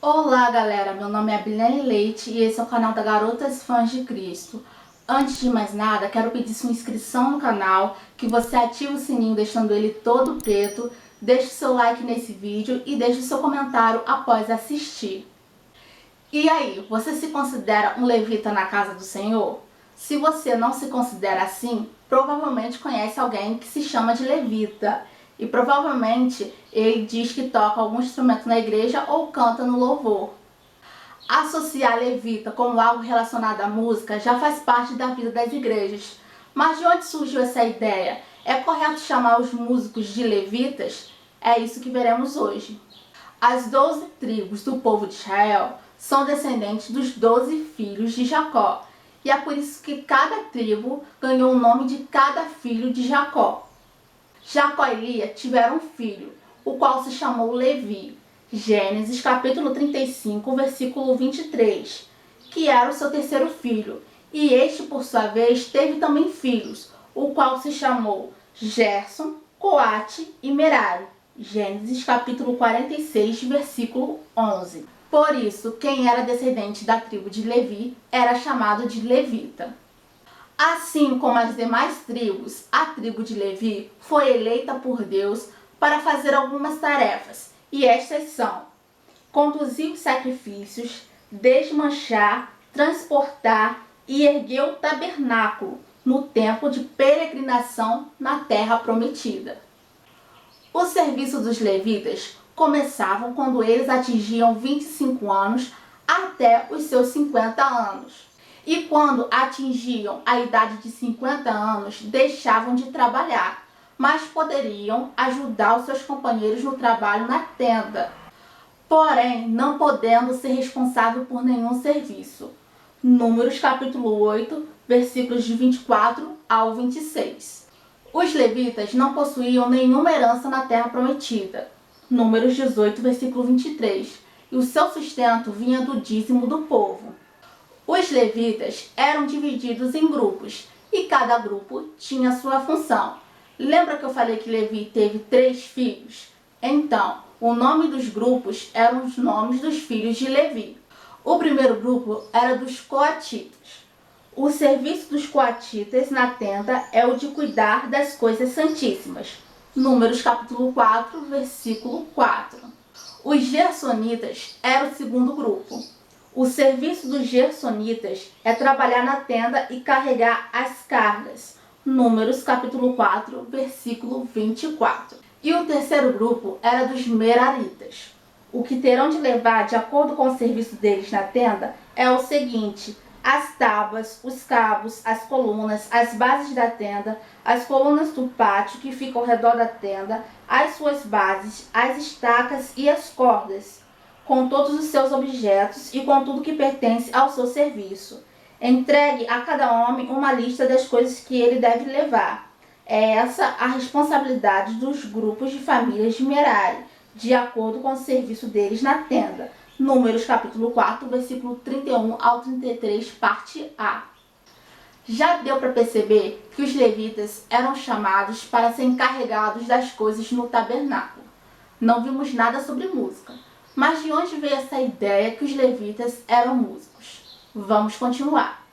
Olá galera, meu nome é Abilene Leite e esse é o canal da Garotas Fãs de Cristo. Antes de mais nada, quero pedir sua inscrição no canal, que você ative o sininho deixando ele todo preto, deixe seu like nesse vídeo e deixe seu comentário após assistir. E aí, você se considera um levita na casa do Senhor? Se você não se considera assim, provavelmente conhece alguém que se chama de levita. E provavelmente ele diz que toca algum instrumento na igreja ou canta no louvor. Associar levita como algo relacionado à música já faz parte da vida das igrejas. Mas de onde surgiu essa ideia? É correto chamar os músicos de levitas? É isso que veremos hoje. As 12 tribos do povo de Israel são descendentes dos 12 filhos de Jacó. E é por isso que cada tribo ganhou o nome de cada filho de Jacó. Jacó e Lia tiveram um filho, o qual se chamou Levi. Gênesis capítulo 35, versículo 23, que era o seu terceiro filho. E este, por sua vez, teve também filhos, o qual se chamou Gerson, Coate e Merari. Gênesis capítulo 46, versículo 11. Por isso, quem era descendente da tribo de Levi era chamado de levita. Assim como as demais tribos, a tribo de Levi foi eleita por Deus para fazer algumas tarefas, e estas são: conduzir os sacrifícios, desmanchar, transportar e erguer o tabernáculo no tempo de peregrinação na terra prometida. O serviço dos levitas começava quando eles atingiam 25 anos até os seus 50 anos. E quando atingiam a idade de 50 anos, deixavam de trabalhar, mas poderiam ajudar os seus companheiros no trabalho na tenda, porém não podendo ser responsável por nenhum serviço. Números capítulo 8, versículos de 24 ao 26. Os levitas não possuíam nenhuma herança na terra prometida. Números 18, versículo 23. E o seu sustento vinha do dízimo do povo. Os levitas eram divididos em grupos e cada grupo tinha sua função. Lembra que eu falei que Levi teve 3 filhos? Então, o nome dos grupos eram os nomes dos filhos de Levi. O primeiro grupo era dos coatitas. O serviço dos coatitas na tenda é o de cuidar das coisas santíssimas. Números capítulo 4, versículo 4. Os gersonitas eram o segundo grupo. O serviço dos gersonitas é trabalhar na tenda e carregar as cargas. Números capítulo 4, versículo 24. E o terceiro grupo era dos meraritas. O que terão de levar, de acordo com o serviço deles na tenda, é o seguinte: as tábuas, os cabos, as colunas, as bases da tenda, as colunas do pátio que ficam ao redor da tenda, as suas bases, as estacas e as cordas, com todos os seus objetos e com tudo que pertence ao seu serviço. Entregue a cada homem uma lista das coisas que ele deve levar. É essa a responsabilidade dos grupos de famílias de Merari, de acordo com o serviço deles na tenda. Números capítulo 4, versículo 31 ao 33, parte A. Já deu para perceber que os levitas eram chamados para ser encarregados das coisas no tabernáculo. Não vimos nada sobre música. Mas de onde veio essa ideia que os levitas eram músicos? Vamos continuar.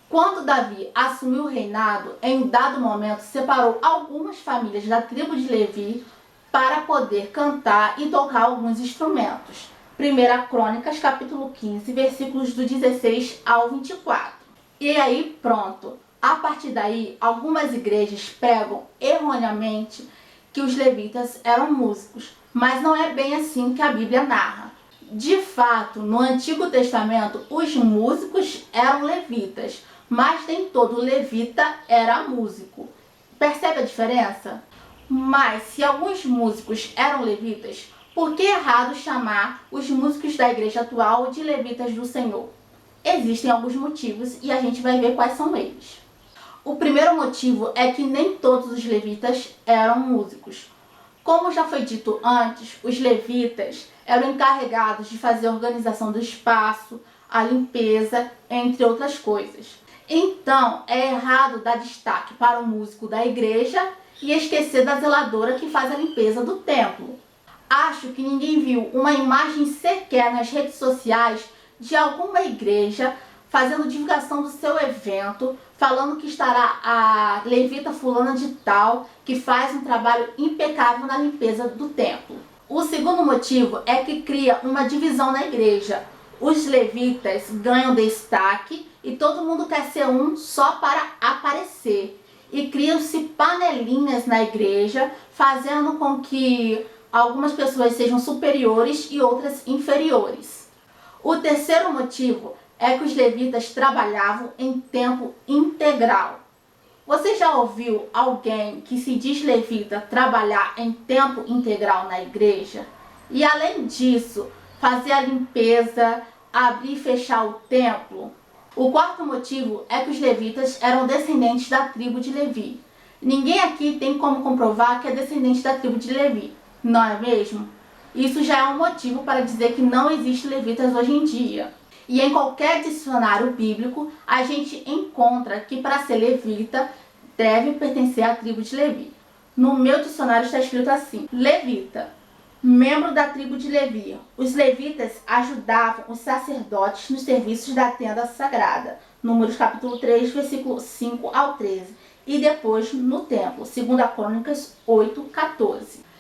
Quando Davi assumiu o reinado, em um dado momento separou algumas famílias da tribo de Levi para poder cantar e tocar alguns instrumentos. 1 Crônicas, capítulo 15, versículos do 16 ao 24. E aí pronto. A partir daí, algumas igrejas pregam erroneamente que os levitas eram músicos, mas não é bem assim que a Bíblia narra. De fato, no Antigo Testamento, os músicos eram levitas, mas nem todo levita era músico. Percebe a diferença? Mas se alguns músicos eram levitas, por que é errado chamar os músicos da igreja atual de levitas do Senhor? Existem alguns motivos e a gente vai ver quais são eles. O primeiro motivo é que nem todos os levitas eram músicos. Como já foi dito antes, os levitas eram encarregados de fazer a organização do espaço, a limpeza, entre outras coisas. Então, é errado dar destaque para o músico da igreja e esquecer da zeladora que faz a limpeza do templo. Acho que ninguém viu uma imagem sequer nas redes sociais de alguma igreja fazendo divulgação do seu evento, falando que estará a levita fulana de tal, que faz um trabalho impecável na limpeza do templo. O segundo motivo é que cria uma divisão na igreja. Os levitas ganham destaque e todo mundo quer ser um só para aparecer. E criam-se panelinhas na igreja, fazendo com que algumas pessoas sejam superiores e outras inferiores. O terceiro motivo é que os levitas trabalhavam em tempo integral. Você já ouviu alguém que se diz levita trabalhar em tempo integral na igreja? E além disso, fazer a limpeza, abrir e fechar o templo? O quarto motivo é que os levitas eram descendentes da tribo de Levi. Ninguém aqui tem como comprovar que é descendente da tribo de Levi, não é mesmo? Isso já é um motivo para dizer que não existem levitas hoje em dia. E em qualquer dicionário bíblico, a gente encontra que para ser levita, deve pertencer à tribo de Levi. No meu dicionário está escrito assim: levita, membro da tribo de Levi. Os levitas ajudavam os sacerdotes nos serviços da tenda sagrada. Números capítulo 3, versículo 5 ao 13. E depois no templo, 2 Crônicas 8, 14.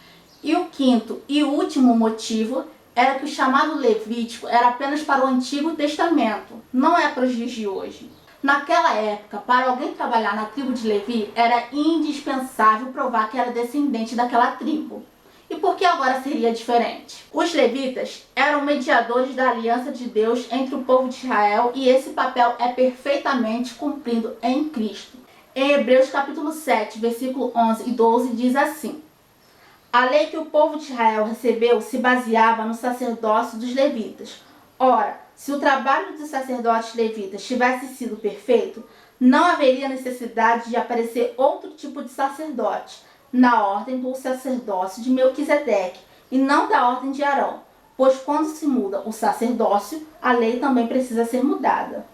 E o quinto e último motivo era que o chamado levítico era apenas para o Antigo Testamento, não é para os dias de hoje. Naquela época, para alguém trabalhar na tribo de Levi, era indispensável provar que era descendente daquela tribo. E por que agora seria diferente? Os levitas eram mediadores da aliança de Deus entre o povo de Israel e esse papel é perfeitamente cumprido em Cristo. Em Hebreus capítulo 7, versículo 11 e 12 diz assim: a lei que o povo de Israel recebeu se baseava no sacerdócio dos levitas. Ora, se o trabalho dos sacerdotes levitas tivesse sido perfeito, não haveria necessidade de aparecer outro tipo de sacerdote, na ordem do sacerdócio de Melquisedeque, e não da ordem de Arão, pois quando se muda o sacerdócio, a lei também precisa ser mudada.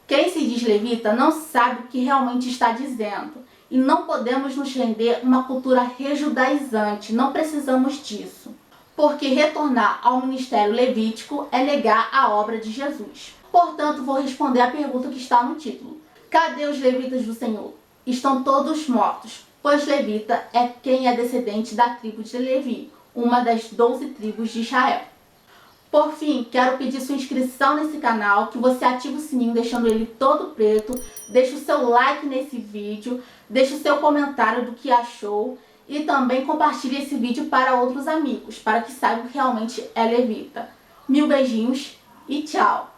Quem se diz levita não sabe o que realmente está dizendo. E não podemos nos render a uma cultura rejudaizante, não precisamos disso. Porque retornar ao ministério levítico é negar a obra de Jesus. Portanto, vou responder a pergunta que está no título. Cadê os levitas do Senhor? Estão todos mortos, pois levita é quem é descendente da tribo de Levi, uma das 12 tribos de Israel. Por fim, quero pedir sua inscrição nesse canal, que você ative o sininho deixando ele todo preto, deixe o seu like nesse vídeo, deixe o seu comentário do que achou e também compartilhe esse vídeo para outros amigos, para que saibam que realmente é levita. Mil beijinhos e tchau!